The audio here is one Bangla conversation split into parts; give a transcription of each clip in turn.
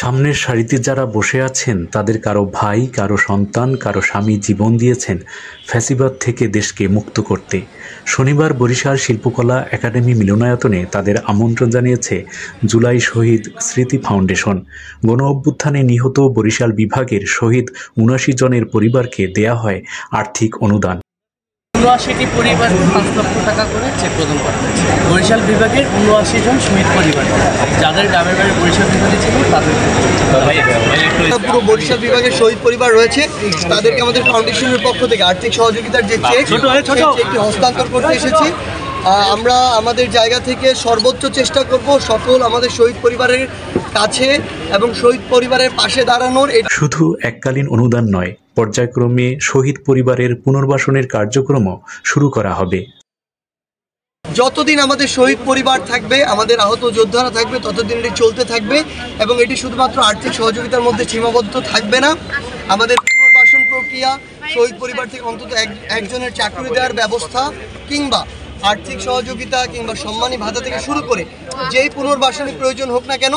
সামনের সারিতে যারা বসে আছেন তাদের কারো ভাই, কারো সন্তান, কারো স্বামী জীবন দিয়েছেন ফ্যাসিবাদ থেকে দেশকে মুক্ত করতে। শনিবার বরিশাল শিল্পকলা একাডেমি মিলনায়তনে তাদের আমন্ত্রণ জানিয়েছে জুলাই শহীদ স্মৃতি ফাউন্ডেশন। গণ অভ্যুত্থানে নিহত বরিশাল বিভাগের শহীদ ৭৯ জনের পরিবারকে দেয়া হয় আর্থিক অনুদান। ৭৯টি পরিবার ৫ লক্ষ টাকা করে চেক প্রদান করা হয়েছে। বরিশাল বিভাগের ৭৯ জন শহীদ পরিবার যাদের গ্রামের বাড়ি বরিশাল বিভাগে ছিল তাদের পুরো বরিশাল বিভাগের শহীদ পরিবার রয়েছে, তাদেরকে আমাদের ফাউন্ডেশনের পক্ষ থেকে আর্থিক সহযোগিতার যে চেকটি হস্তান্তর করতে এসেছি। আমরা আমাদের জায়গা থেকে সর্বোচ্চ চেষ্টা করব সকল আমাদের শহীদ পরিবারের কাছে এবং শহীদ পরিবারের পাশে দাঁড়ানোর। শুধু এককালীন অনুদান নয়, পর্যায়ক্রমে শহীদ পরিবারের পুনর্বাসনের কার্যক্রমও শুরু করা হবে। যতদিন আমাদের শহীদ পরিবার থাকবে, আমাদের আহত যোদ্ধারা থাকবে, ততদিন এটি চলতে থাকবে এবং এটি শুধুমাত্র আর্থিক সহযোগিতার মধ্যে সীমাবদ্ধ থাকবে না। আমাদের পুনর্বাসন প্রক্রিয়া, শহীদ পরিবার থেকে অন্তত একজনের চাকরি দেওয়ার ব্যবস্থা কিংবা আর্থিক সহযোগিতা কিংবা সম্মানী ভাতা থেকে শুরু করে যেই পুনর্বাসনের প্রয়োজন হোক না কেন,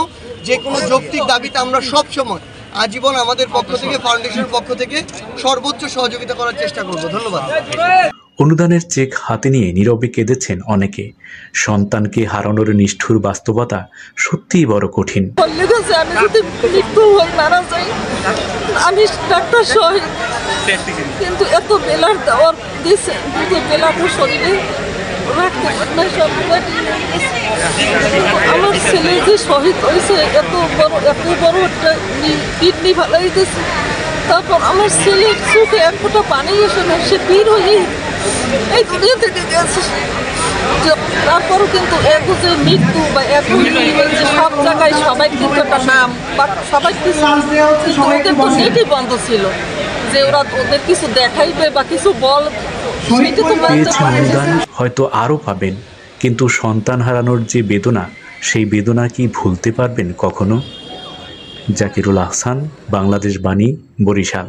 যে কোনো যৌক্তিক দাবিতে আমরা সব সময় আজীবন আমাদের পক্ষ থেকে, ফাউন্ডেশনের পক্ষ থেকে সর্বোচ্চ সহযোগিতা করার চেষ্টা করব। ধন্যবাদ। অনুদানের চেক হাতে নিয়ে নীরবে কেঁদেছেন অনেকে। সন্তানকে হারানোর নিষ্ঠুর বাস্তবতা সত্যিই বড় কঠিন। আমি ডাক্তার শহীদ, কিন্তু এত বেলার দেওয়ার দিয়েছে, কিন্তু বেলাটা শরীরে রাখতে পারে না। আমার ছেলে যে শহীদ হয়েছে, এত বড় একটা কিডনি ভালাই দিয়েছে, তারপর আমার ছেলের চোখে এক ফোঁটা পানি এসে না, সে বীর হয়ে এই দুনিয়া থেকে গেছে। তারপরও কিন্তু এক যে মৃত্যু বা এক সব জায়গায় সবাই কিন্তু একটা নাম বা সবাই কিছু ওদের তো নেটই বন্ধ ছিল যে ওরা ওদের কিছু দেখাইবে বা কিছু বল। পেয়েছেন অনুদান, হয়তো আরও পাবেন, কিন্তু সন্তান হারানোর যে বেদনা, সেই বেদনা কি ভুলতে পারবেন কখনো? জাকিরুল আহসান, বাংলাদেশ বাণী, বরিশাল।